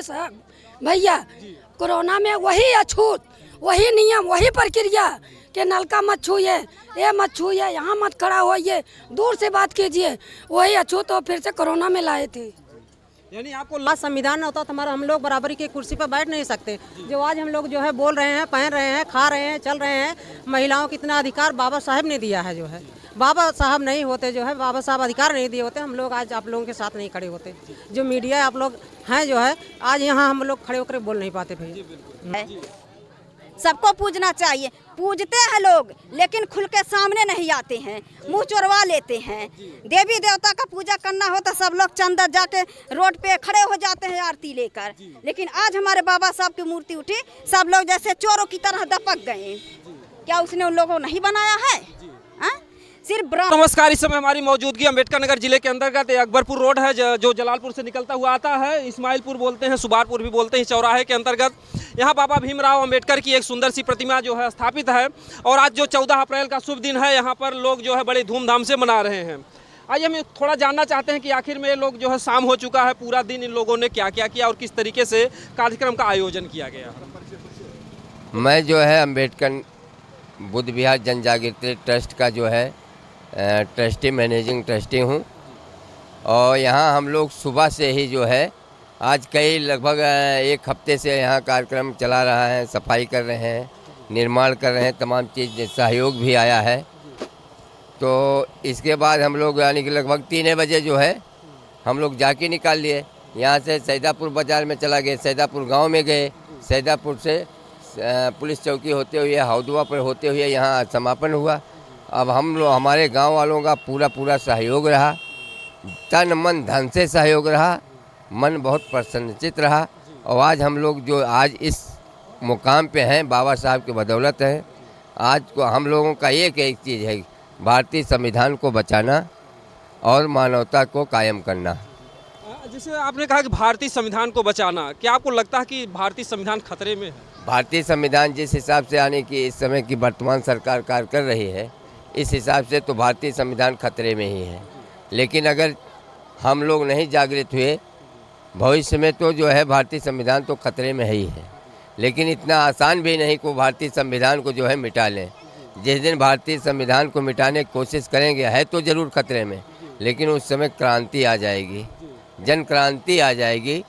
है साहब भैया, कोरोना में वही अछूत, वही नियम, वही प्रक्रिया कि नलका मत छूइए, ये मत छूइए, यहाँ मत खड़ा होइए, दूर से बात कीजिए, वही अछूत और फिर से कोरोना में लाए थे। यानी आपको संविधान होता तो हमारा हम लोग बराबरी की कुर्सी पर बैठ नहीं सकते। जो आज हम लोग जो है बोल रहे हैं, पहन रहे हैं, खा रहे हैं, चल रहे हैं, महिलाओं को इतना अधिकार बाबा साहब ने दिया है। जो है बाबा साहब नहीं होते, जो है बाबा साहब अधिकार नहीं दिए होते, हम लोग आज आप लोगों के साथ नहीं खड़े होते। जो मीडिया आप लोग हैं जो है आज यहाँ हम लोग खड़े होकर बोल नहीं पाते भैया। सबको पूजना चाहिए, पूजते हैं लोग लेकिन खुल के सामने नहीं आते हैं, मुंह चोरवा लेते हैं। देवी देवता का पूजा करना हो तो सब लोग चंदा जाके रोड पे खड़े हो जाते हैं आरती लेकर, लेकिन आज हमारे बाबा साहब की मूर्ति उठी, सब लोग जैसे चोरों की तरह दपक गए। क्या उसने उन लोगों को नहीं बनाया है? सिर्फ नमस्कार, इस समय हमारी मौजूदगी अम्बेडकर नगर जिले के अंतर्गत अकबरपुर रोड है जो जलालपुर से निकलता हुआ आता है। इस्माइलपुर बोलते हैं, सुबारपुर भी बोलते हैं, चौराहे के अंतर्गत यहाँ बाबा भीमराव अंबेडकर की एक सुंदर सी प्रतिमा जो है स्थापित है। और आज जो 14 अप्रैल का शुभ दिन है, यहाँ पर लोग जो है बड़े धूमधाम से मना रहे हैं। आइए हम थोड़ा जानना चाहते हैं कि आखिर में लोग जो है शाम हो चुका है, पूरा दिन इन लोगों ने क्या क्या किया और किस तरीके से कार्यक्रम का आयोजन किया गया। मैं जो है अंबेडकर बुद्ध विहार जन जागृति ट्रस्ट का जो है ट्रस्टी, मैनेजिंग ट्रस्टी हूँ। और यहाँ हम लोग सुबह से ही जो है आज कई लगभग 1 हफ्ते से यहाँ कार्यक्रम चला रहा है, सफाई कर रहे हैं, निर्माण कर रहे हैं, तमाम चीज़ सहयोग भी आया है। तो इसके बाद हम लोग यानी कि लगभग 3 बजे जो है हम लोग जाके निकाल लिए। यहाँ से सैदापुर बाज़ार में चला गए, सैदापुर गांव में गए, सैदापुर से पुलिस चौकी होते हुए हौदवा पर होते हुए यहाँ समापन हुआ। अब हम लोग, हमारे गांव वालों का पूरा सहयोग रहा, तन मन धन से सहयोग रहा, मन बहुत प्रसन्नचित रहा। और आज हम लोग जो आज इस मुकाम पे हैं बाबा साहब की बदौलत है। आज को हम लोगों का एक चीज़ है, भारतीय संविधान को बचाना और मानवता को कायम करना। जैसे आपने कहा कि भारतीय संविधान को बचाना, क्या आपको लगता है कि भारतीय संविधान खतरे में है? भारतीय संविधान जिस हिसाब से आने की इस समय की वर्तमान सरकार कार्य कर रही है, इस हिसाब से तो भारतीय संविधान खतरे में ही है। लेकिन अगर हम लोग नहीं जागृत हुए भविष्य में तो जो है भारतीय संविधान तो खतरे में ही है। लेकिन इतना आसान भी नहीं को भारतीय संविधान को जो है मिटा लें। जिस दिन भारतीय संविधान को मिटाने की कोशिश करेंगे है तो ज़रूर खतरे में, लेकिन उस समय क्रांति आ जाएगी, जन क्रांति आ जाएगी।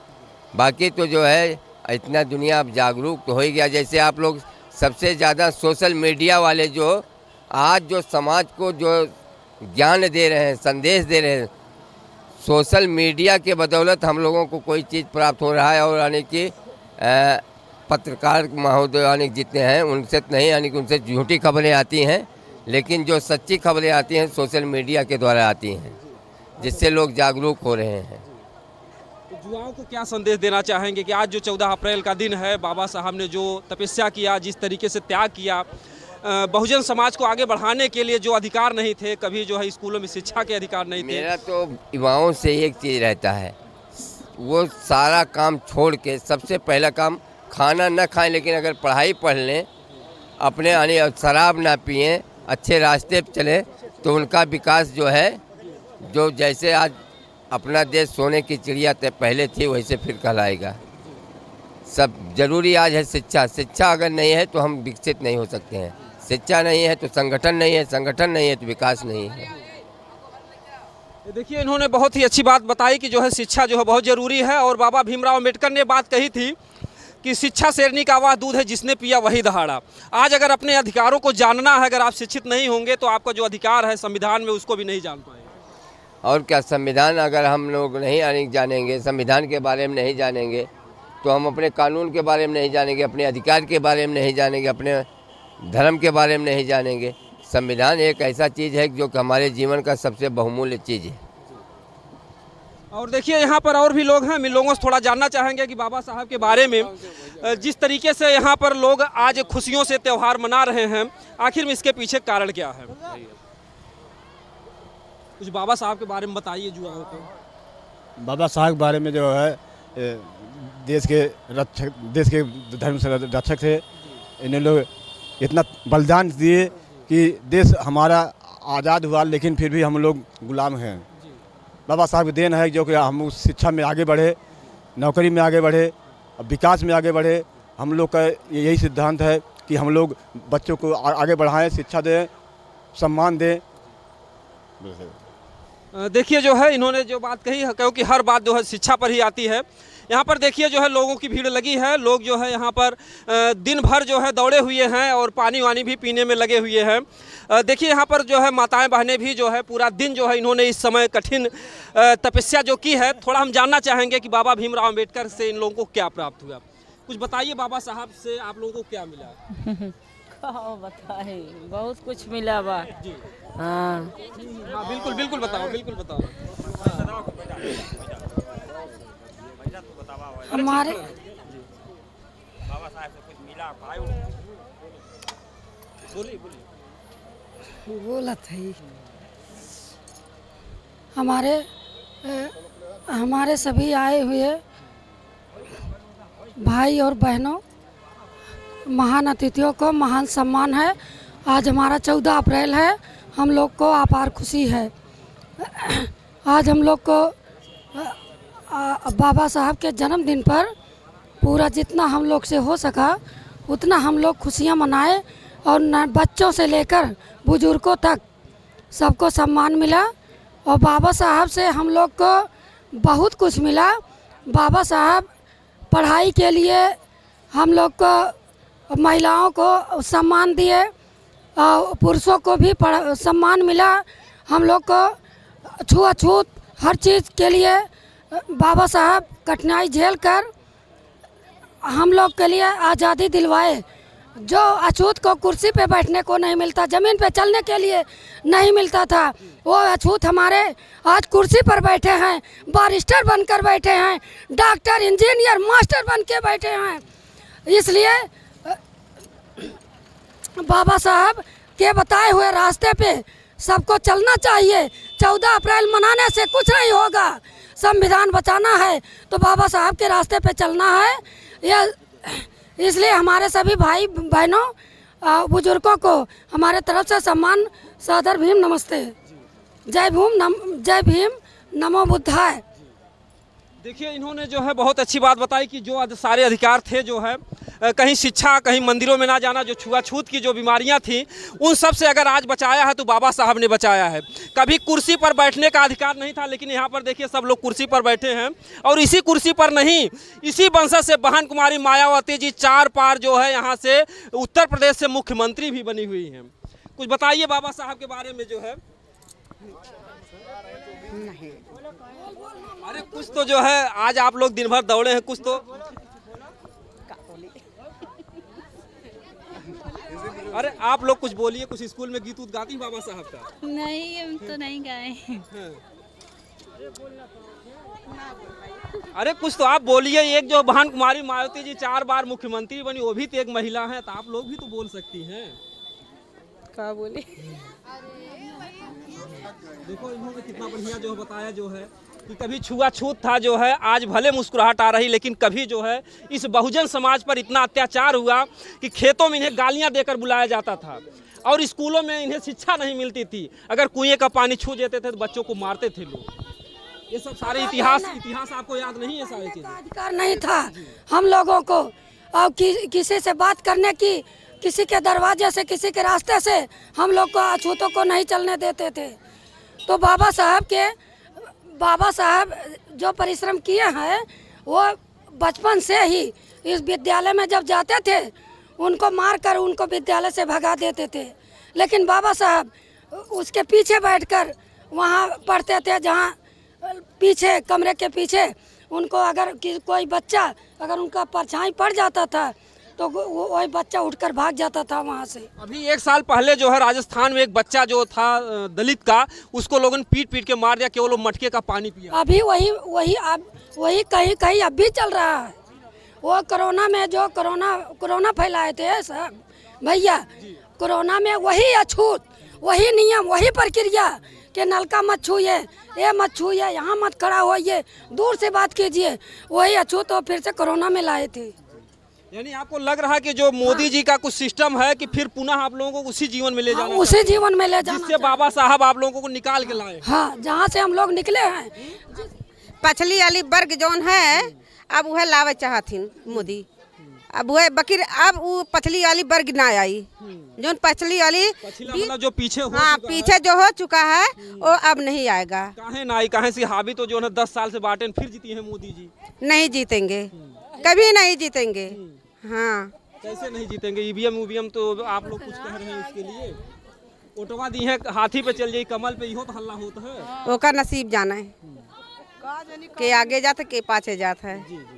बाकी तो जो है इतना दुनिया अब जागरूक तो हो ही गया। जैसे आप लोग सबसे ज़्यादा सोशल मीडिया वाले जो आज जो समाज को जो ज्ञान दे रहे हैं, संदेश दे रहे हैं, सोशल मीडिया के बदौलत हम लोगों को कोई चीज़ प्राप्त हो रहा है। और यानी कि पत्रकार महोदय यानी जितने हैं उनसे नहीं, यानी कि उनसे झूठी खबरें आती हैं, लेकिन जो सच्ची खबरें आती हैं सोशल मीडिया के द्वारा आती हैं, जिससे लोग जागरूक हो रहे हैं। युवाओं को क्या संदेश देना चाहेंगे कि आज जो 14 अप्रैल का दिन है, बाबा साहब ने जो तपस्या किया, जिस तरीके से त्याग किया, बहुजन समाज को आगे बढ़ाने के लिए जो अधिकार नहीं थे, कभी जो है स्कूलों में शिक्षा के अधिकार नहीं थे। मेरा तो युवाओं से एक चीज़ रहता है, वो सारा काम छोड़ के सबसे पहला काम खाना न खाएं, लेकिन अगर पढ़ाई पढ़ लें, अपने यानी शराब ना पिएं, अच्छे रास्ते पर चलें, तो उनका विकास जो है, जो जैसे आज अपना देश सोने की चिड़िया पहले थी वैसे फिर कहलाएगा। सब जरूरी आज है शिक्षा। शिक्षा अगर नहीं है तो हम विकसित नहीं हो सकते हैं। शिक्षा नहीं है तो संगठन नहीं है, संगठन नहीं है तो विकास नहीं है। देखिए, इन्होंने बहुत ही अच्छी बात बताई कि जो है शिक्षा जो है बहुत ज़रूरी है। और बाबा भीमराव अंबेडकर ने बात कही थी कि शिक्षा शेरनी का वह दूध है जिसने पिया वही दहाड़ा। आज अगर अपने अधिकारों को जानना है, अगर आप शिक्षित नहीं होंगे तो आपका जो अधिकार है संविधान में उसको भी नहीं जान पाएंगे। और क्या, संविधान अगर हम लोग नहीं जानेंगे, संविधान के बारे में नहीं जानेंगे, तो हम अपने कानून के बारे में नहीं जानेंगे, अपने अधिकार के बारे में नहीं जानेंगे, अपने धर्म के बारे में नहीं जानेंगे। संविधान एक ऐसा चीज़ है जो कि हमारे जीवन का सबसे बहुमूल्य चीज़ है। और देखिए, यहाँ पर और भी लोग हैं, हम इन लोगों से थोड़ा जानना चाहेंगे कि बाबा साहब के बारे में, जिस तरीके से यहाँ पर लोग आज खुशियों से त्यौहार मना रहे हैं, आखिर में इसके पीछे कारण क्या है? कुछ बाबा साहब के बारे में बताइए। युवाओं को बाबा साहब के बारे में जो है देश के धर्म से रक्षक थे। इन्हें लोग इतना बलिदान दिए कि देश हमारा आज़ाद हुआ, लेकिन फिर भी हम लोग गुलाम हैं। बाबा साहब की देन है जो कि हम उस शिक्षा में आगे बढ़े, नौकरी में आगे बढ़े, विकास में आगे बढ़े। हम लोग का यही सिद्धांत है कि हम लोग बच्चों को आगे बढ़ाएं, शिक्षा दें, सम्मान दें। देखिए जो है इन्होंने जो बात कही है, क्योंकि हर बात जो है शिक्षा पर ही आती है। यहाँ पर देखिए जो है लोगों की भीड़ लगी है। लोग जो है यहाँ पर दिन भर जो है दौड़े हुए हैं और पानी वानी भी पीने में लगे हुए हैं। देखिए यहाँ पर जो है माताएं बहनें भी जो है पूरा दिन जो है इन्होंने इस समय कठिन तपस्या जो की है। थोड़ा हम जानना चाहेंगे कि बाबा भीमराव अम्बेडकर से इन लोगों को क्या प्राप्त हुआ। कुछ बताइए, बाबा साहब से आप लोगों को क्या मिला? क्या बताए, बहुत कुछ मिला बा। हाँ हाँ बिल्कुल बिल्कुल बताओ, बिल्कुल बताओ। हमारे बोला था ही हमारे सभी आए हुए भाई और बहनों, महान अतिथियों को महान सम्मान है। आज हमारा 14 अप्रैल है। हम लोग को अपार खुशी है। आज हम लोग को बाबा साहब के जन्मदिन पर पूरा जितना हम लोग से हो सका उतना हम लोग खुशियाँ मनाए और बच्चों से लेकर बुजुर्गों तक सबको सम्मान मिला। और बाबा साहब से हम लोग को बहुत कुछ मिला। बाबा साहब पढ़ाई के लिए हम लोग को, महिलाओं को सम्मान दिए और पुरुषों को भी सम्मान मिला। हम लोग को छुआछूत हर चीज़ के लिए बाबा साहब कठिनाई झेल कर हम लोग के लिए आज़ादी दिलवाए। जो अछूत को कुर्सी पे बैठने को नहीं मिलता, ज़मीन पे चलने के लिए नहीं मिलता था, वो अछूत हमारे आज कुर्सी पर बैठे हैं, बारिस्टर बनकर बैठे हैं, डॉक्टर, इंजीनियर, मास्टर बन के बैठे हैं। इसलिए बाबा साहब के बताए हुए रास्ते पे सबको चलना चाहिए। 14 अप्रैल मनाने से कुछ नहीं होगा। संविधान बचाना है तो बाबा साहब के रास्ते पे चलना है। यह इसलिए हमारे सभी भाई बहनों, बुजुर्गों को हमारे तरफ से सम्मान, सादर भीम नमस्ते। जय भीम, नमो बुद्धाय। देखिए इन्होंने जो है बहुत अच्छी बात बताई कि जो सारे अधिकार थे जो है, कहीं शिक्षा, कहीं मंदिरों में ना जाना, जो छुआछूत की जो बीमारियां थी, उन सब से अगर आज बचाया है तो बाबा साहब ने बचाया है। कभी कुर्सी पर बैठने का अधिकार नहीं था, लेकिन यहाँ पर देखिए सब लोग कुर्सी पर बैठे हैं। और इसी कुर्सी पर नहीं, इसी वंशज से बहन कुमारी मायावती जी 4 बार जो है यहाँ से उत्तर प्रदेश से मुख्यमंत्री भी बनी हुई हैं। कुछ बताइए बाबा साहब के बारे में जो है। नहीं, अरे कुछ तो जो है, आज आप लोग दिन भर दौड़े हैं, कुछ तो। अरे आप लोग कुछ बोलिए, कुछ स्कूल में गीत उत गाती बाबा साहब का? नहीं, हम तो नहीं गाए। अरे कुछ तो आप बोलिए। एक जो बहन कुमारी मायावती जी 4 बार मुख्यमंत्री बनी, वो भी तो एक महिला है, तो आप लोग भी तो बोल सकती हैं। क्या बोले? देखो इन्होंने कितना बढ़िया जो बताया जो है कि कभी छुआछूत था जो है, आज भले मुस्कुराहट आ रही, लेकिन कभी जो है इस बहुजन समाज पर इतना अत्याचार हुआ कि खेतों में इन्हें गालियां देकर बुलाया जाता था और स्कूलों में इन्हें शिक्षा नहीं मिलती थी। अगर कुएं का पानी छू देते थे तो बच्चों को मारते थे लोग। ये सब सारे इतिहास आपको याद नहीं है? सारी चीजें अधिकार नहीं था हम लोगों को। और किसी से बात करने की, किसी के दरवाजे से, किसी के रास्ते से हम लोग को अछूतों को नहीं चलने देते थे। तो बाबा साहब जो परिश्रम किए हैं, वो बचपन से ही इस विद्यालय में जब जाते थे उनको मारकर उनको विद्यालय से भगा देते थे। लेकिन बाबा साहब उसके पीछे बैठकर वहाँ पढ़ते थे, जहाँ पीछे कमरे के पीछे उनको अगर कोई बच्चा अगर उनका परछाई पड़ जाता था तो वही बच्चा उठकर भाग जाता था वहाँ से। अभी 1 साल पहले जो है राजस्थान में एक बच्चा जो था दलित का, उसको लोगों ने पीट के मार दिया, केवल वो मटके का पानी पिया। अभी वही कहीं अब भी चल रहा है। वो कोरोना में जो कोरोना फैलाए थे सब भैया, कोरोना में वही अछूत, वही नियम, वही प्रक्रिया कि नलका मत छूइए, ये मत छूइए, यहाँ मत खड़ा होइए, दूर से बात कीजिए, वही अछूत वो फिर से कोरोना में लाए थे। यानी आपको लग रहा है कि जो मोदी जी का कुछ सिस्टम है कि फिर पुनः आप लोगों को उसी जीवन में ले जाना, उसी जीवन में ले जाना, जिससे बाबा साहब आप लोगों को निकाल के लाए। हाँ, जहाँ से हम लोग निकले हैं। पछली वाली वर्ग जौन है, अब वह लावे चाहथिन मोदी। अब वह बकीर अब वो पछली वाली वर्ग ना आई, जो पछली वाली मतलब जो पीछे हो हाँ चुका पीछे जो हो चुका है वो अब नहीं आएगा। काहे ना आई, काहे से हावी तो जो है 10 साल से बांटे फिर जीती है मोदी जी। नहीं जीतेंगे, कभी नहीं जीतेंगे। हाँ कैसे नहीं जीतेंगे? ईवीएम तो आप लोग कुछ कह रहे हैं इसके लिए। ओटवा दी है हाथी पे चल जाई, कमल पे इहो तो हल्ला होता है। वो का नसीब जाना है के आगे जाता के पाछे जाता है।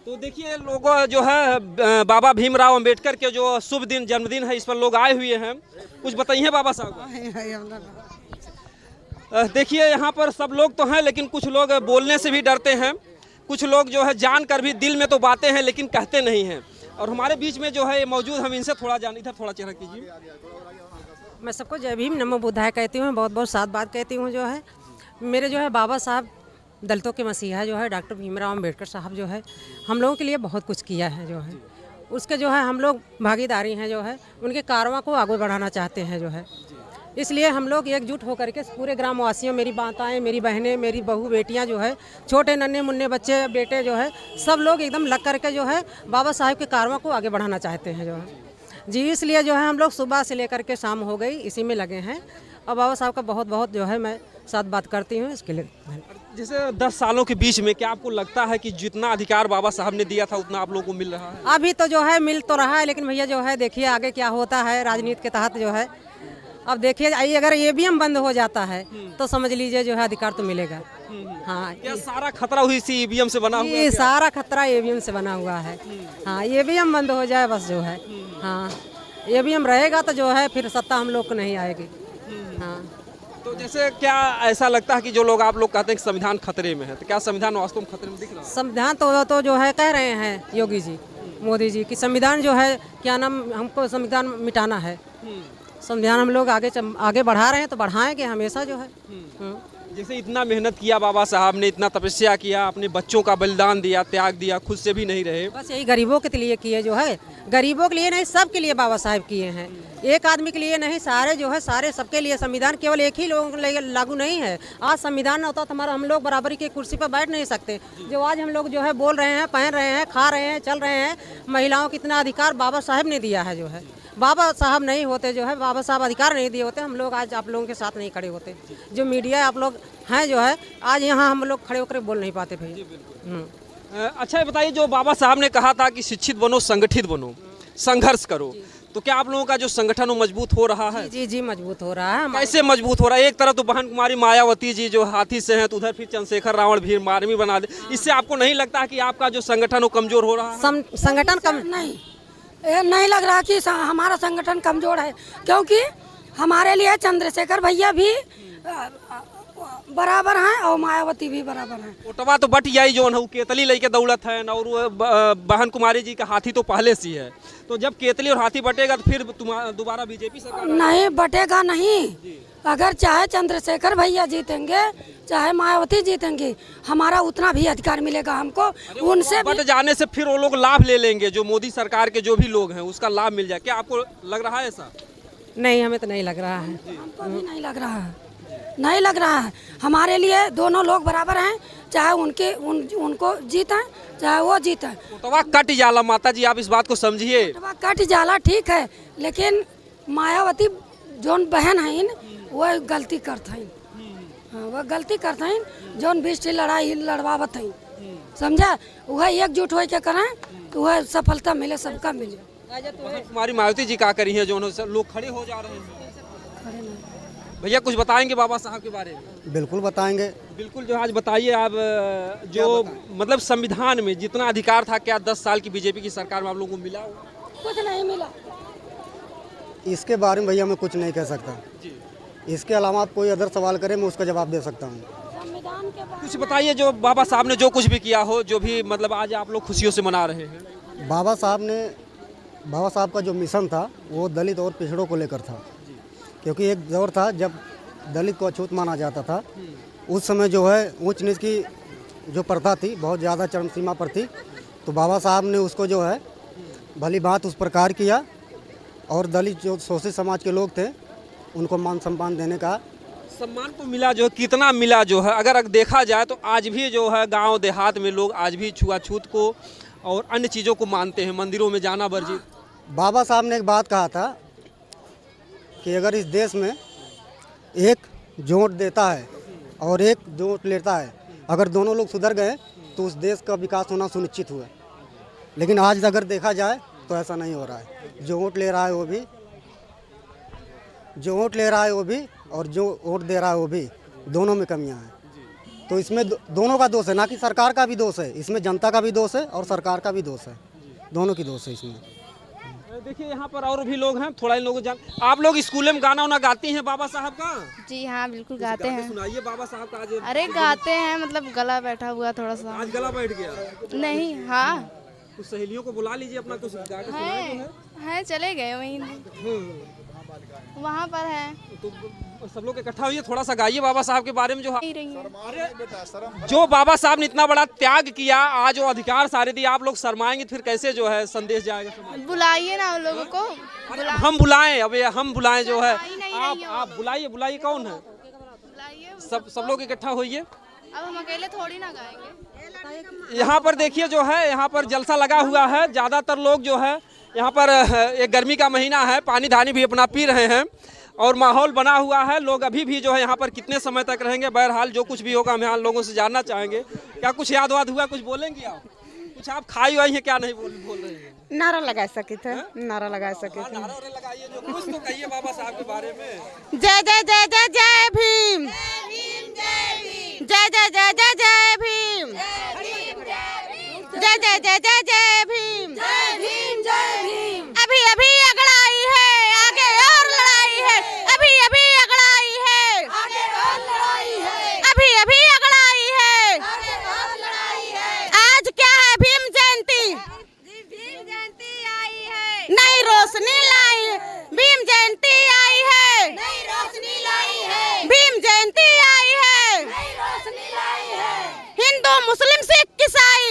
तो देखिए लोग जो है बाबा भीमराव अंबेडकर के जो शुभ दिन जन्मदिन है इस पर लोग आए हुए हैं। कुछ बताइए बाबा साहब। देखिए यहाँ पर सब लोग तो हैं लेकिन कुछ लोग बोलने से भी डरते हैं। कुछ लोग जो है जान कर भी दिल में तो बातें हैं लेकिन कहते नहीं हैं। और हमारे बीच में जो है मौजूद, हम इनसे थोड़ा जान, इधर थोड़ा चेहरा कीजिए। मैं सबको जय भीम नमो बुद्धाय कहती हूँ, बहुत बहुत साथ बात कहती हूँ। जो है मेरे जो है बाबा साहब दलितों के मसीहा जो है डॉक्टर भीमराव अंबेडकर साहब जो है हम लोगों के लिए बहुत कुछ किया है। जो है उसके जो है हम लोग भागीदारी हैं, जो है उनके कारवां को आगे बढ़ाना चाहते हैं। जो है इसलिए हम लोग एकजुट होकर के पूरे ग्रामवासियों, मेरी माताएं, मेरी बहनें, मेरी बहू बेटियां जो है, छोटे नन्हे मुन्ने बच्चे बेटे जो है सब लोग एकदम लग करके जो है बाबा साहब के कारवां को आगे बढ़ाना चाहते हैं। जो है जी इसलिए जो है हम लोग सुबह से लेकर के शाम हो गई इसी में लगे हैं। और बाबा साहब का बहुत बहुत जो है मैं साथ बात करती हूँ इसके लिए। जैसे 10 सालों के बीच में क्या आपको लगता है कि जितना अधिकार बाबा साहब ने दिया था उतना आप लोगों को मिल रहा है? अभी तो जो है मिल तो रहा है, लेकिन भैया जो है देखिए आगे क्या होता है राजनीति के तहत। जो है अब देखिए अगर ईवीएम बंद हो जाता है तो समझ लीजिए जो है अधिकार तो मिलेगा। हाँ क्या सारा खतरा हुई सी ईवीएम से बना हुआ है? ये सारा खतरा ईवीएम से बना हुआ है। हाँ ईवीएम बंद हो जाए बस जो है। हाँ ईवीएम रहेगा तो जो है फिर सत्ता हम लोग को नहीं आएगी। हाँ तो जैसे क्या ऐसा लगता है कि जो लोग आप लोग कहते हैं कि संविधान खतरे में है, तो क्या संविधान वास्तव में खतरे में दिख रहा है? संविधान तो जो है कह रहे हैं योगी जी, मोदी जी कि संविधान जो है क्या नाम हमको संविधान मिटाना है। संविधान हम लोग आगे बढ़ा रहे हैं तो बढ़ाएंगे हमेशा जो है। जैसे इतना मेहनत किया बाबा साहब ने, इतना तपस्या किया, अपने बच्चों का बलिदान दिया, त्याग दिया, खुद से भी नहीं रहे। बस यही गरीबों के लिए किए, जो है गरीबों के लिए नहीं सब के लिए बाबा साहब किए हैं। एक आदमी के लिए नहीं, सारे जो है सारे सबके लिए। संविधान केवल एक ही लोगों के लिए लागू नहीं है। आज संविधान होता तो हमारा हम लोग बराबरी की कुर्सी पर बैठ नहीं सकते। जो आज हम लोग जो है बोल रहे हैं, पहन रहे हैं, खा रहे हैं, चल रहे हैं, महिलाओं को इतना अधिकार बाबा साहब ने दिया है। जो है बाबा साहब नहीं होते, जो है बाबा साहब अधिकार नहीं दिए होते, हम लोग आज आप लोगों के साथ नहीं खड़े होते। जो मीडिया आप लोग हैं जो है आज यहाँ हम लोग खड़े होकर बोल नहीं पाते भैया। अच्छा बताइए, जो बाबा साहब ने कहा था कि शिक्षित बनो, संगठित बनो, संघर्ष करो, तो क्या आप लोगों का जो संगठन वो मजबूत हो रहा है? जी जी मजबूत हो रहा है। कैसे मजबूत हो रहा है? एक तरफ तो बहन कुमारी मायावती जी जो हाथी से हैं, तो उधर फिर चंद्रशेखर रावण भीम आर्मी बना दे। इससे आपको नहीं लगता कि आपका जो संगठन वो कमजोर हो रहा है? संगठन कम नहीं लग रहा कि हमारा संगठन कमजोर है, क्योंकि हमारे लिए चंद्रशेखर भैया भी बराबर हैं और मायावती भी बराबर हैं। ओटवा तो बट यही जो है केतली लेके दौड़त है, और बहन कुमारी जी का हाथी तो पहले से है। तो जब केतली और हाथी बटेगा तो फिर दोबारा बीजेपी सरकार नहीं बटेगा। नहीं, अगर चाहे चंद्रशेखर भैया जीतेंगे चाहे मायावती जीतेंगे, हमारा उतना भी अधिकार मिलेगा हमको। उनसे बट जाने से फिर वो लोग लाभ ले लेंगे, जो मोदी सरकार के जो भी लोग हैं उसका लाभ मिल जाए। क्या आपको लग रहा है ऐसा? नहीं, हमें तो नहीं लग रहा है। हमको भी नहीं लग रहा है, नहीं लग रहा है। हमारे लिए दोनों लोग बराबर हैं, चाहे उनको जीतें चाहे वो जीतें। ओटवा कट जाला माता जी, आप इस बात को समझिए। ओटवा कट जाला ठीक है, लेकिन मायावती जोन बहन है वो गलती करते हैं। हाँ, वह गलती करते हैं जोन बीच लड़ाई लड़वावत है, समझा? वह एकजुट हो के करें तो वह सफलता मिले, सबका मिले। हमारी मायावती जी क्या करी है जो लोग खड़े हो जा रहे हैं? भैया कुछ बताएंगे बाबा साहब के बारे में? बिल्कुल बताएंगे। बिल्कुल, जो आज बताइए आप, जो मतलब संविधान में जितना अधिकार था, क्या 10 साल की बीजेपी की सरकार में आप लोगों को मिला? कुछ नहीं मिला। इसके बारे में भैया मैं कुछ नहीं कह सकता जी। इसके अलावा आप कोई अदर सवाल करें, मैं उसका जवाब दे सकता हूँ। संविधान के कुछ बताइए, जो बाबा साहब ने जो कुछ भी किया हो, जो भी मतलब आज आप लोग खुशियों से मना रहे हैं। बाबा साहब का जो मिशन था वो दलित और पिछड़ों को लेकर था, क्योंकि एक दौर था जब दलित को अछूत माना जाता था। उस समय जो है ऊंच नीच की जो प्रथा थी बहुत ज़्यादा चरम सीमा पर थी, तो बाबा साहब ने उसको जो है भली बात उस प्रकार किया, और दलित जो शोषित समाज के लोग थे उनको मान सम्मान देने का सम्मान तो मिला जो है, कितना मिला जो है, अगर देखा जाए तो आज भी जो है गांव देहात में लोग आज भी छुआछूत को और अन्य चीज़ों को मानते हैं, मंदिरों में जाना वर्जित। बाबा साहब ने एक बात कहा था कि अगर इस देश में एक वोट देता है और एक वोट लेता है, अगर दोनों लोग सुधर गए तो उस देश का विकास होना सुनिश्चित हुआ। लेकिन आज अगर देखा जाए तो ऐसा नहीं हो रहा है। जो वोट ले रहा है वो भी और जो वोट दे रहा है वो भी, दोनों में कमियां हैं। तो इसमें दोनों का दोष है, ना कि सरकार का भी दोष है। इसमें जनता का भी दोष है और सरकार का भी दोष है, दोनों की दोष है इसमें। देखिए यहाँ पर और भी लोग हैं, थोड़ा इन लोगों को जान। आप लोग स्कूल में गाना वाना गाती हैं बाबा साहब का? जी हाँ, बिल्कुल गाते हैं। सुनाइए बाबा साहब का। आज अरे गाते हैं, मतलब गला बैठा हुआ थोड़ा सा। आज गला बैठ गया? नहीं, हाँ कुछ सहेलियों को बुला लीजिए, अपना कुछ गा के सुनाए जो है, चले गए वहीं, वहाँ पर है। तो सब लोग इकट्ठा हुई, थोड़ा सा गाइए बाबा साहब के बारे में। जो बाबा साहब ने इतना बड़ा त्याग किया, आज वो अधिकार सारे दिए, आप लोग शर्माएंगे फिर कैसे जो है संदेश जाएगा? बुलाइए ना उन लोगों को। हम बुलाएं? अब हम बुलाएं जो है? आप बुलाइए। कौन है? सब लोग इकट्ठा होइए। अब हम अकेले थोड़ी ना गाएंगे। यहाँ पर देखिए जो है, यहाँ पर जलसा लगा हुआ है। ज़्यादातर लोग जो है यहाँ पर, एक गर्मी का महीना है, पानी धानी भी अपना पी रहे हैं और माहौल बना हुआ है। लोग अभी भी जो है यहाँ पर कितने समय तक रहेंगे, बहरहाल जो कुछ भी होगा हम यहाँ लोगों से जानना चाहेंगे। क्या कुछ याद वाद हुआ, कुछ बोलेंगी आप? कुछ आप खाई वाई हैं क्या? नहीं बोल रहे हैं? नारा लगा सके थे, नारा लगा सके थे। नारा लगाइए, जो कुछ तो कहिए बाबा साहब के बारे में। जय जय जय जय जय भीम, जय जय जय जय जय भीम, जय जय जय जय जय भीम, अभी अभी अगड़ाई है, आगे और लड़ाई है, अभी अभी अगड़ाई है, अभी अभी अगड़ाई है। आज क्या है? भीम जयंती नई रोशनी लाई, भीम जयंती आई है, भीम जयंती आई है। हिंदू मुस्लिम सिख ईसाई,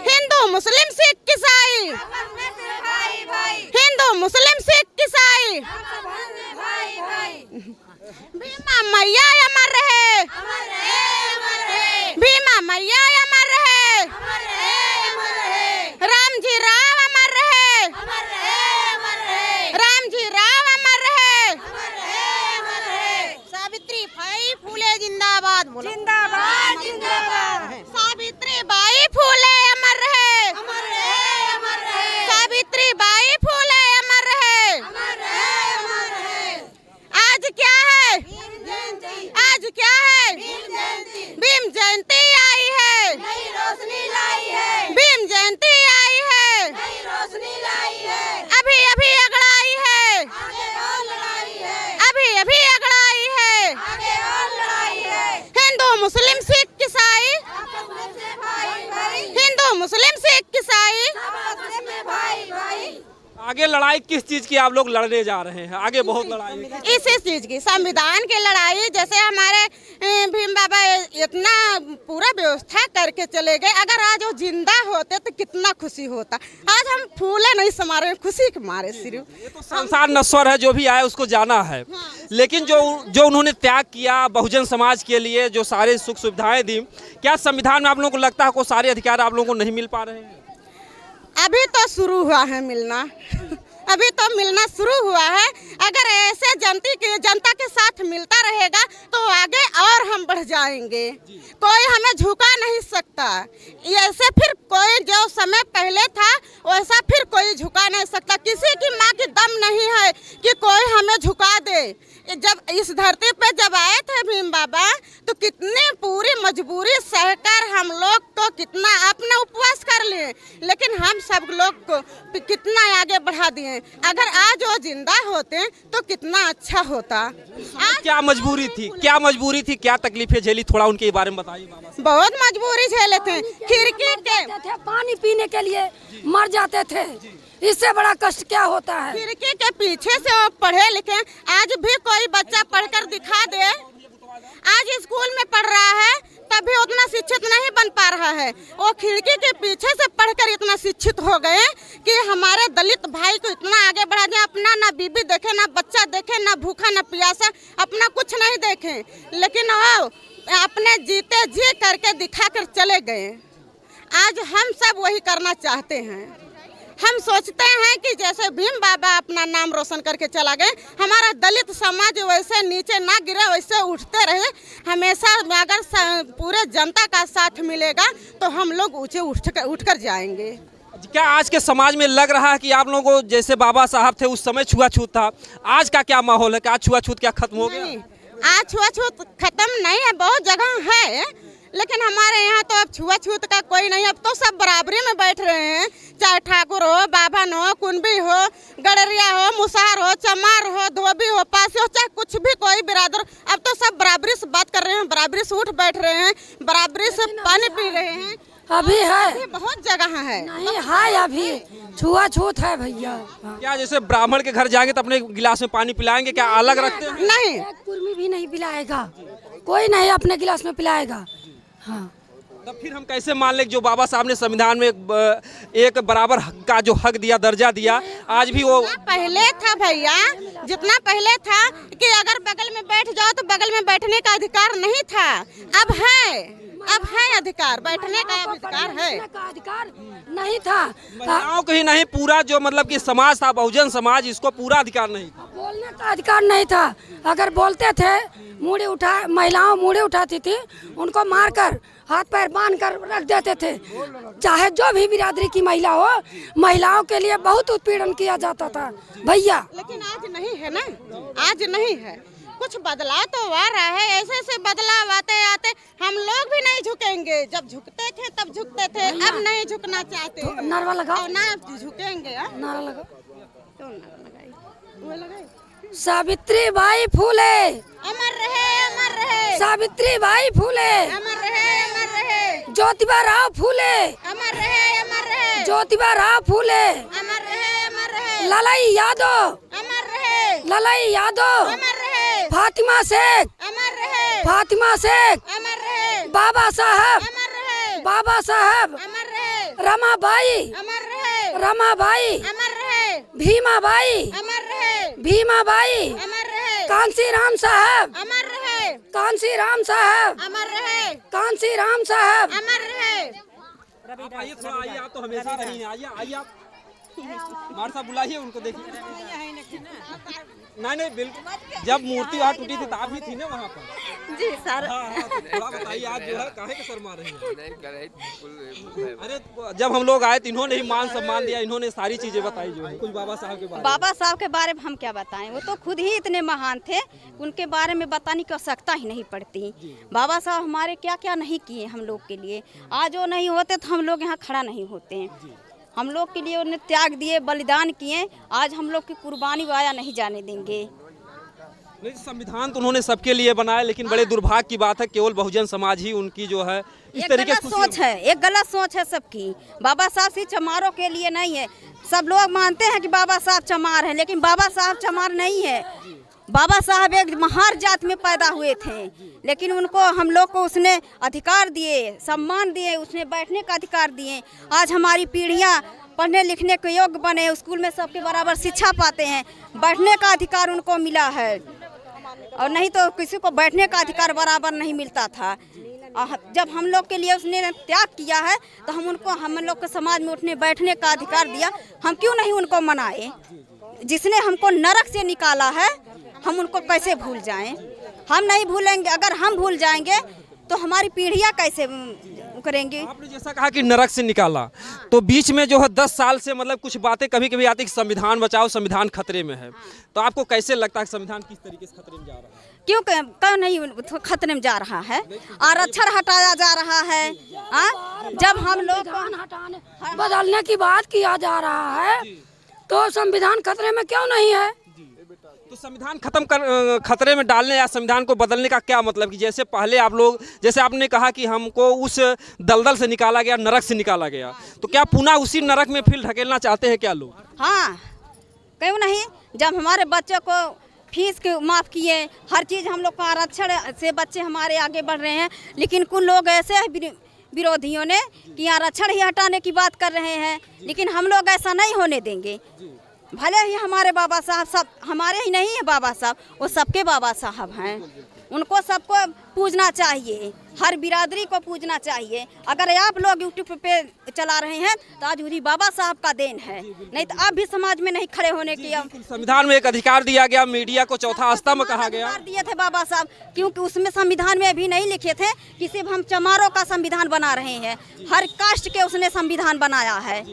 हिंदू मुस्लिम सिख ईसाई, हिंदू मुस्लिम सिख ईसाई। भीमा मैया अमर रहे, भीमा मैया अमर रहे, राम जी राव अमर रहे, राम जी राव अमर रहे। सावित्री बाई फूले जिंदाबाद, जिंदाबाद जिंदाबाद। सावित्री बाई फूले अमर रहे, सावित्री बाई फूले अमर रहे। आज क्या है? आज क्या है? भीम जयंती आई है, भीम जयंती आई है, अभी अभी अगड़ाई है, अभी अभी अगड़ाई है। हिंदू मुस्लिम सिख ईसाई, हिंदू मुस्लिम सिख ईसाई। आगे लड़ाई किस चीज की आप लोग लड़ने जा रहे हैं? आगे बहुत लड़ाई है। इसी चीज की, संविधान की लड़ाई। जैसे हमारे भीम बाबा इतना पूरा व्यवस्था करके चले गए, अगर आज वो जिंदा होते तो कितना खुशी होता। आज हम फूले नहीं समा रहे, खुशी के मारे सिर्फ। ये तो संसार नश्वर है, जो भी आए उसको जाना है। लेकिन जो उन्होंने त्याग किया बहुजन समाज के लिए, जो सारे सुख सुविधाएं दी, क्या संविधान में आप लोगों को लगता है को सारे अधिकार आप लोगों को नहीं मिल पा रहे हैं? अभी तो शुरू हुआ है मिलना, अभी तो मिलना शुरू हुआ है। अगर ऐसे जनता के साथ मिलता रहेगा तो आगे और हम बढ़ जाएंगे। कोई हमें झुका नहीं सकता। ऐसे फिर कोई जो समय पहले था वैसा फिर कोई झुका नहीं सकता। किसी की माँ की दम नहीं है कि कोई हमें झुका दे। जब इस धरती पे जब आए थे भीम बाबा तो कितनी पूरी मजबूरी सहकर हम लोग को कितना अपने उपवास कर लिए, लेकिन हम सब लोग को कितना आगे बढ़ा दिए। अगर आज वो जिंदा होते तो कितना अच्छा होता। क्या मजबूरी थी, क्या मजबूरी थी, क्या तकलीफें झेली, थोड़ा उनके बारे में बताइए बाबा। बहुत मजबूरी झेले थे। खिड़की के पानी पीने के लिए मर जाते थे, इससे बड़ा कष्ट क्या होता है? खिड़की के पीछे से वो पढ़े लिखे। आज भी कोई बच्चा पढ़कर दिखा दे, आज स्कूल में पढ़ रहा है तब भी उतना शिक्षित नहीं बन पा रहा है। वो खिड़की के पीछे से पढ़कर इतना शिक्षित हो गए कि हमारे दलित भाई को इतना आगे बढ़ा दिया। अपना ना बीबी देखे, ना बच्चा देखे, ना भूखा ना प्यासा, अपना कुछ नहीं देखे, लेकिन वो अपने जीते जी करके दिखा कर चले गए। आज हम सब वही करना चाहते हैं। हम सोचते हैं कि जैसे भीम बाबा अपना नाम रोशन करके चला गए, हमारा दलित समाज वैसे नीचे ना गिरे, वैसे उठते रहे हमेशा। अगर पूरे जनता का साथ मिलेगा तो हम लोग ऊंचे उठकर जाएंगे। क्या आज के समाज में लग रहा है कि आप लोगों को जैसे बाबा साहब थे उस समय छुआछूत था, आज का क्या माहौल है? क्या आज छुआछूत क्या खत्म हो गया? नहीं, आज छुआछूत खत्म नहीं है, बहुत जगह है, लेकिन हमारे यहाँ तो अब छुआछूत का कोई नहीं। अब तो सब बराबरी में बैठ रहे हैं, चाहे ठाकुर हो, बाभन हो, कुंबी हो, गडरिया हो, मुसहर हो, चमार हो, धोबी हो, पासी हो, चाहे कुछ भी कोई बिरादर, अब तो सब बराबरी से बात कर रहे हैं, बराबरी से उठ बैठ रहे हैं, बराबरी से पानी पी रहे हैं। अभी है, अभी बहुत जगह है, नहीं है, अभी छुआछूत है भैया। क्या जैसे ब्राह्मण के घर जाएंगे तो अपने गिलास में पानी पिलाएंगे, क्या अलग रखते हैं? नहीं, एक कुर्मी भी नहीं पिलाएगा, कोई नहीं अपने गिलास में पिलाएगा। हाँ, तब फिर हम कैसे मान लें जो बाबा साहब ने संविधान में एक बराबर हक का जो हक दिया, दर्जा दिया, आज भी वो पहले था भैया, जितना पहले था कि अगर बगल में बैठ जाओ तो बगल में बैठने का अधिकार नहीं था, अब है अधिकार, बैठने का अधिकार है। अधिकार नहीं था, महिलाओं को ही नहीं, पूरा जो मतलब कि समाज था, बहुजन समाज, इसको पूरा अधिकार नहीं था। बोलने का अधिकार नहीं था। अगर बोलते थे, महिलाओं मुड़ी उठाती थी, उनको मारकर हाथ पैर बांध कर रख देते थे। चाहे जो भी बिरादरी की महिला हो, महिलाओं के लिए बहुत उत्पीड़न किया जाता था भैया। लेकिन आज नहीं है ना, आज नहीं है। कुछ बदलाव तो आ रहा है, ऐसे ऐसे बदलाव आते आते हम लोग भी नहीं झुकेंगे। जब झुकते थे तब झुकते थे, अब नहीं झुकना चाहते हैं। नारा लगाओ, ना झुकेंगे। नारा लगाओ, क्यों नारा लगाई? वो लगाई। सावित्रीबाई फूले अमर रहे, अमर रहे। सावित्रीबाई फूले अमर रहे, अमर रहे। ज्योतिबा राव फूले अमर रहे, अमर रहे। ज्योतिबा राव फूले अमर रहे, अमर रहे। ललाई यादव अमर रहे, ललाई यादव अमर रहे। फातिमा शेख अमर रहे, फातिमा शेख अमर रहे। बाबा साहब, अमर रहे, बाबा साहब अमर रहे। रमाबाई, अमर रहे, रमाबाई अमर रहे। भीमाबाई, अमर रहे, भीमाबाई अमर रहे। कांसीराम साहब, अमर रहे, कांसीराम साहब, अमर रहे। कांसीराम साहब। अमर रहे। आप आइए, थोड़ा आइए, आप तो हमेशा रही हैं, आइए आप मार साहब बुलाइए उनको, देखिए। नहीं बिल्कुल, जब मूर्ति वहाँ टूटी थी तो आप भी थी ना वहाँ पर? जी सर। तो थोड़ा बताइए, आप जो है काहे के शर्मा रही हैं? अरे जब हम लोग आए तो इन्होंने ही मान सम्मान दिया, इन्होंने सारी चीजें बताई जो है कुछ बाबा साहब के बारे में। बाबा साहब के बारे में हम क्या बताएं, वो तो खुद ही इतने महान थे, उनके बारे में बताने की आवश्यकता ही नहीं पड़ती। बाबा साहब हमारे क्या क्या नहीं किए हम लोग के लिए। आज वो नहीं होते तो हम लोग यहाँ खड़ा नहीं होते। हम लोग के लिए उन्होंने त्याग दिए, बलिदान किए। आज हम लोग की कुर्बानी वाया नहीं जाने देंगे। नहीं, संविधान तो उन्होंने सबके लिए बनाया, लेकिन बड़े दुर्भाग्य की बात है केवल बहुजन समाज ही उनकी जो है इस तरीके से सोच है, एक गलत सोच है सबकी। बाबा साहब सिर्फ चमारों के लिए नहीं है। सब लोग मानते हैं कि बाबा साहब चमार हैं, लेकिन बाबा साहब चमार नहीं है। बाबा साहब एक महार जात में पैदा हुए थे, लेकिन उनको हम लोग को उसने अधिकार दिए, सम्मान दिए, उसने बैठने का अधिकार दिए। आज हमारी पीढ़ियां पढ़ने लिखने के योग्य बने, स्कूल में सबके बराबर शिक्षा पाते हैं, बैठने का अधिकार उनको मिला है। और नहीं तो किसी को बैठने का अधिकार बराबर नहीं मिलता था। जब हम लोग के लिए उसने त्याग किया है तो हम लोग के समाज में उठने बैठने का अधिकार दिया। हम क्यों नहीं उनको मनाए? जिसने हमको नरक से निकाला है, हम उनको कैसे भूल जाएं? हम नहीं भूलेंगे। अगर हम भूल जाएंगे तो हमारी पीढ़ियां कैसे करेंगी? आपने जैसा कहा कि नरक से निकाला, तो बीच में जो है 10 साल से मतलब कुछ बातें कभी कभी आती कि संविधान बचाओ, संविधान खतरे में है। तो आपको कैसे लगता है कि संविधान किस तरीके से खतरे में जा रहा है? क्यों नहीं खतरे में जा रहा है? आरक्षण हटाया जा रहा है। जब हम लोग बदलने की बात किया जा रहा है तो संविधान खतरे में क्यों नहीं है? तो संविधान खतरे में डालने या संविधान को बदलने का क्या मतलब? कि जैसे पहले आप लोग, जैसे आपने कहा कि हमको उस दलदल से निकाला गया, नरक से निकाला गया, तो क्या पुनः उसी नरक में फिर ढकेलना चाहते हैं क्या लोग? हाँ, क्यों नहीं। जब हमारे बच्चों को फीस के माफ़ किए, हर चीज़ हम लोग को आरक्षण से बच्चे हमारे आगे बढ़ रहे हैं। लेकिन कुछ लोग ऐसे हैं विरोधियों ने कि आरक्षण ही हटाने की बात कर रहे हैं, लेकिन हम लोग ऐसा नहीं होने देंगे। भले ही हमारे बाबा साहब सब हमारे ही नहीं है बाबा साहब, वो सबके बाबा साहब हैं। उनको सबको पूजना चाहिए, हर बिरादरी को पूजना चाहिए। अगर आप लोग यूट्यूब पे चला रहे हैं तो आज उन्हीं बाबा साहब का देन है, नहीं तो आप भी समाज में नहीं खड़े होने की। संविधान में एक अधिकार दिया गया, मीडिया को चौथा स्तंभ कहा गया। दिए थे बाबा साहब, क्योंकि उसमें संविधान में भी नहीं लिखे थे कि सिर्फ हम चमारों का संविधान बना रहे हैं, हर कास्ट के उसने संविधान बनाया है।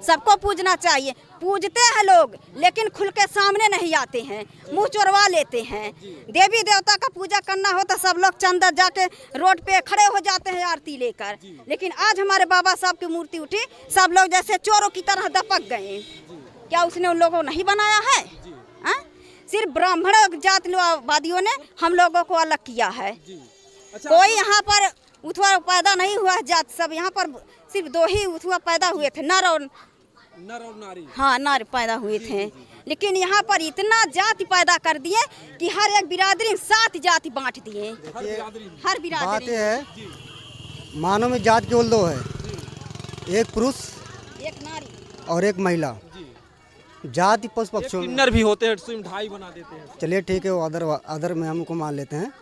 सबको पूजना चाहिए। पूजते हैं लोग लेकिन खुल के सामने नहीं आते हैं, मुंह चोरवा लेते हैं। देवी देवता का पूजा करना हो तो सब लोग चंदा जाके रोड पे खड़े हो जाते हैं आरती लेकर, लेकिन आज हमारे बाबा साहब की मूर्ति उठी, सब लोग जैसे चोरों की तरह दपक गए। क्या उसने उन लोगों को नहीं बनाया है? सिर्फ ब्राह्मण जातिवादियों ने हम लोगों को अलग किया है। कोई यहाँ पर उथवा पैदा नहीं हुआ है जात, सब यहाँ पर सिर्फ दो ही उथवा पैदा हुए थे, नर और नारी। हाँ, नर पैदा हुए थे, लेकिन यहाँ पर इतना जाति पैदा कर दिए कि हर एक बिरादरी में 7 जाति बांट दिए। हर बिरादरी बात है, मानव में जात केवल 2 है, एक पुरुष एक नारी और एक महिला। जाति पशु पक्षियों में किन्नर भी होते हैं, स्वयं ढाई बना देते हैं। चलिए ठीक है, वो अदर में हमको मान लेते हैं।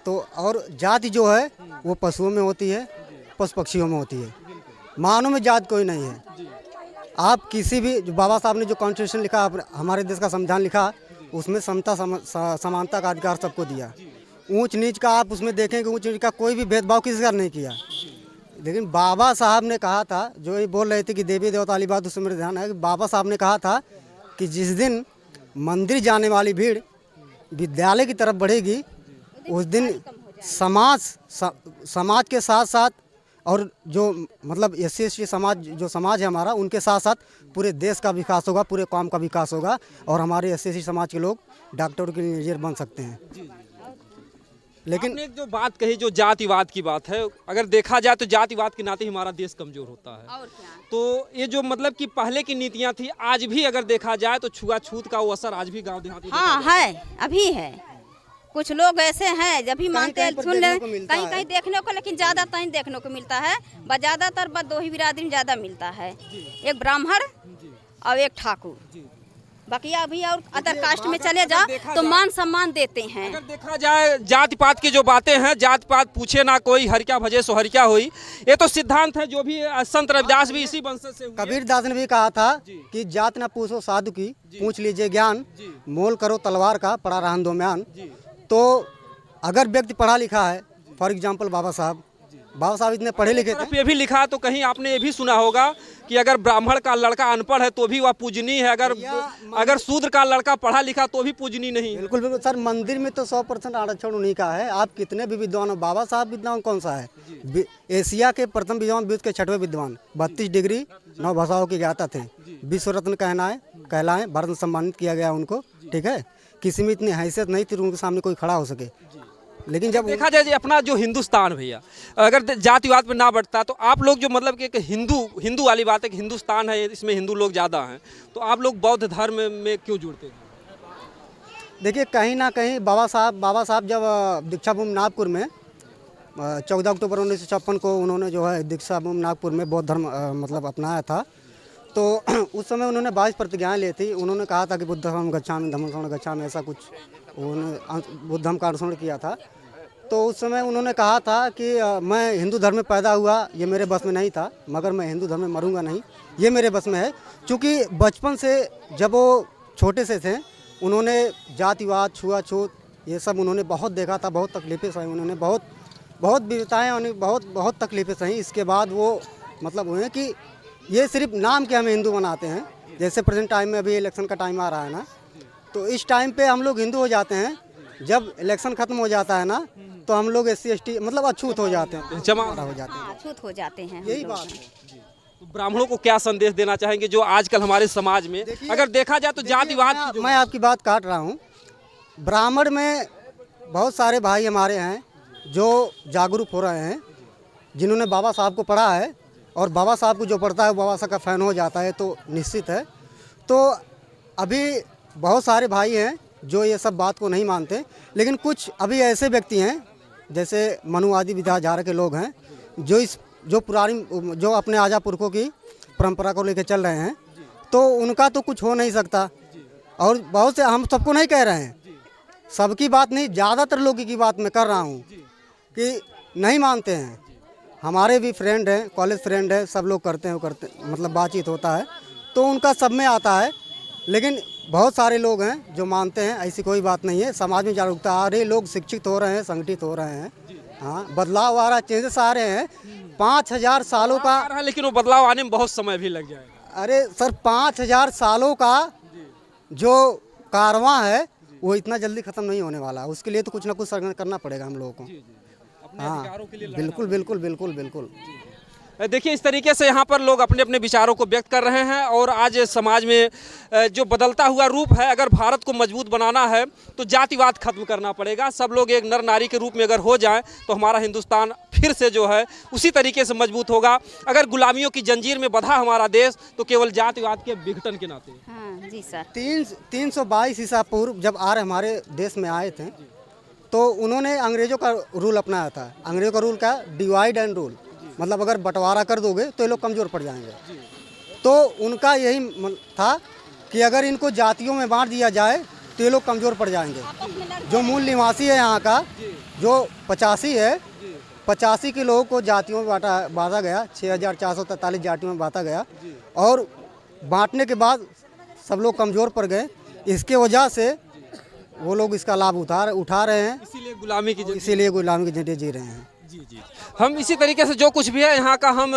तो और जाति जो है वो पशुओं में होती है, पशु पक्षियों में होती है, मानव में जात कोई नहीं है। आप किसी भी जो बाबा साहब ने जो कॉन्स्टिट्यूशन लिखा, हमारे देश का संविधान लिखा, उसमें समता समानता का अधिकार सबको दिया। ऊंच नीच का आप उसमें देखें कि ऊंच नीच का कोई भी भेदभाव किसी का नहीं किया। लेकिन बाबा साहब ने कहा था, जो ये बोल रहे थे कि देवी देवता वाली बात, उसमें मेरा ध्यान है कि बाबा साहब ने कहा था कि जिस दिन मंदिर जाने वाली भीड़ विद्यालय की तरफ बढ़ेगी, उस दिन समाज के साथ साथ और जो मतलब SC समाज जो समाज है हमारा, उनके साथ साथ पूरे देश का विकास होगा, पूरे कौम का विकास होगा और हमारे SC समाज के लोग डॉक्टर के इंजीनियर बन सकते हैं। लेकिन आपने जो बात कही, जो जातिवाद की बात है, अगर देखा जाए तो जातिवाद के नाते हमारा देश कमजोर होता है। और क्या? तो ये जो मतलब कि पहले की नीतियां थी, आज भी अगर देखा जाए तो छुआछूत का वो असर आज भी गाँव देहात में है, अभी है। कुछ लोग ऐसे हैं जब भी मानते हैं, सुन ले, कहीं कहीं देखने को, लेकिन ज्यादा कहीं देखने को मिलता है। ज्यादातर बस 2 ही बिरादरी में ज्यादा मिलता है, एक ब्राह्मण और एक ठाकुर। बाकी अभी और अदर कास्ट में चले जाओ तो मान सम्मान देते हैं। अगर देखा जाए जाति पात की जो बातें हैं, जाति पात पूछे ना कोई, हर क्या भजे सो हर क्या हुई, ये तो सिद्धांत है जो भी संत रविदास भी इसी वंश से हुए। कबीर दास ने भी कहा था कि जात न पूछो साधु की, पूछ लीजिए ज्ञान, मोल करो तलवार का, पड़ा रहन दो म्यान। तो अगर व्यक्ति पढ़ा लिखा है, फॉर एग्जाम्पल बाबा साहब इतने पढ़े लिखे थे। ये भी लिखा तो कहीं आपने ये भी सुना होगा कि अगर ब्राह्मण का लड़का अनपढ़ है तो भी वह पूजनीय है, अगर शूद्र का लड़का पढ़ा लिखा तो भी पूजनीय नहीं है। बिल्कुल बिल्कुल सर, मंदिर में तो 100% आरक्षण उन्हीं का है। आप कितने भी विद्वान हो, बाबा साहब विद्वान कौन सा है? एशिया के प्रथम विद्वान, विश्व के 6वें विद्वान, 32 डिग्री 9 भाषाओं के ज्ञाता थे, विश्व रत्न कहलाए, भारत में सम्मानित किया गया उनको। ठीक है, किसी में इतनी हैसियत नहीं थी उनके सामने कोई खड़ा हो सके। लेकिन जब देखा जाए अपना जो हिंदुस्तान भैया, अगर जातिवाद पे ना बढ़ता तो आप लोग जो मतलब कि हिंदू वाली बात है कि हिंदुस्तान है, इसमें हिंदू लोग ज़्यादा हैं, तो आप लोग बौद्ध धर्म में क्यों जुड़ते हैं? देखिए, कहीं ना कहीं बाबा साहब जब दीक्षा भूमि नागपुर में 14 अक्टूबर 1956 को उन्होंने जो है दीक्षा भूमि नागपुर में बौद्ध धर्म मतलब अपनाया था, तो उस समय उन्होंने 22 प्रतिज्ञाएँ ली थी। उन्होंने कहा था कि बुद्धम गच्छामि धम्मं शरणं गच्छामि, ऐसा कुछ उन्होंने बुद्ध धर्म का अनुसरण किया था। तो उस समय उन्होंने कहा था कि मैं हिंदू धर्म में पैदा हुआ, ये मेरे बस में नहीं था, मगर मैं हिंदू धर्म में मरूंगा नहीं, ये मेरे बस में है। क्योंकि बचपन से जब वो छोटे से थे, उन्होंने जातिवाद, छुआछूत, ये सब उन्होंने बहुत देखा था, बहुत तकलीफ़ें सही, उन्होंने बहुत विविधताएँ और बहुत तकलीफ़ें सही। इसके बाद वो मतलब हुए कि ये सिर्फ नाम के हमें हिंदू बनाते हैं। जैसे प्रेजेंट टाइम में अभी इलेक्शन का टाइम आ रहा है ना, तो इस टाइम पे हम लोग हिंदू हो जाते हैं, जब इलेक्शन खत्म हो जाता है ना तो हम लोग SC ST मतलब अछूत हो जाते हैं, जमा हो जाते हैं, अछूत हो जाते हैं। यही बात है। तो ब्राह्मणों को क्या संदेश देना चाहेंगे जो आजकल हमारे समाज में अगर देखा जाए तो जातिवाद? मैं आपकी बात काट रहा हूँ। ब्राह्मण में बहुत सारे भाई हमारे हैं जो जागरूक हो रहे हैं, जिन्होंने बाबा साहब को पढ़ा है, और बाबा साहब को जो पढ़ता है बाबा साहब का फ़ैन हो जाता है, तो निश्चित है। तो अभी बहुत सारे भाई हैं जो ये सब बात को नहीं मानते, लेकिन कुछ अभी ऐसे व्यक्ति हैं जैसे मनुवादी विचारधारा के लोग हैं जो अपने आजा पुरखों की परंपरा को लेकर चल रहे हैं, तो उनका तो कुछ हो नहीं सकता। और बहुत से, हम सबको नहीं कह रहे हैं, सबकी बात नहीं, ज़्यादातर लोगों की बात मैं कर रहा हूँ कि नहीं मानते हैं। हमारे भी फ्रेंड हैं, कॉलेज फ्रेंड है, सब लोग करते मतलब बातचीत होता है तो उनका सब में आता है, लेकिन बहुत सारे लोग हैं जो मानते हैं, ऐसी कोई बात नहीं है। समाज में जागरूकता आ रही, लोग शिक्षित हो रहे हैं, संगठित हो रहे हैं, हाँ, बदलाव आ रहा है, चेंजेस आ रहे हैं। 5000 सालों का, लेकिन वो बदलाव आने में बहुत समय भी लग जाएगा। अरे सर, 5000 सालों का जो कारवां है वो इतना जल्दी ख़त्म नहीं होने वाला। उसके लिए तो कुछ ना कुछ करना पड़ेगा हम लोगों को। हाँ, बिल्कुल बिल्कुल बिल्कुल बिल्कुल। देखिए, इस तरीके से यहाँ पर लोग अपने अपने विचारों को व्यक्त कर रहे हैं। और आज समाज में जो बदलता हुआ रूप है, अगर भारत को मजबूत बनाना है तो जातिवाद खत्म करना पड़ेगा। सब लोग एक नर नारी के रूप में अगर हो जाएं तो हमारा हिंदुस्तान फिर से जो है उसी तरीके से मजबूत होगा। अगर गुलामियों की जंजीर में बंधा हमारा देश तो केवल जातिवाद के विघटन के नाते। हाँ जी सर। 322 ईसा पूर्व जब आर्य हमारे देश में आए थे तो उन्होंने अंग्रेज़ों का रूल अपनाया था। अंग्रेज़ों का रूल क्या? डिवाइड एंड रूल, मतलब अगर बंटवारा कर दोगे तो ये लोग कमज़ोर पड़ जाएंगे। तो उनका यही था कि अगर इनको जातियों में बांट दिया जाए तो ये लोग कमज़ोर पड़ जाएंगे। जो मूल निवासी है यहाँ का, जो 85 है, 85 के लोगों को जातियों में बांटा गया, 6443 जातियों में बांटा गया। और बांटने के बाद सब लोग कमज़ोर पड़ गए। इसके वजह से वो लोग इसका लाभ उठा रहे हैं, इसीलिए गुलामी की जिंदगी जी रहे हैं। हम इसी तरीके से जो कुछ भी है यहाँ का हम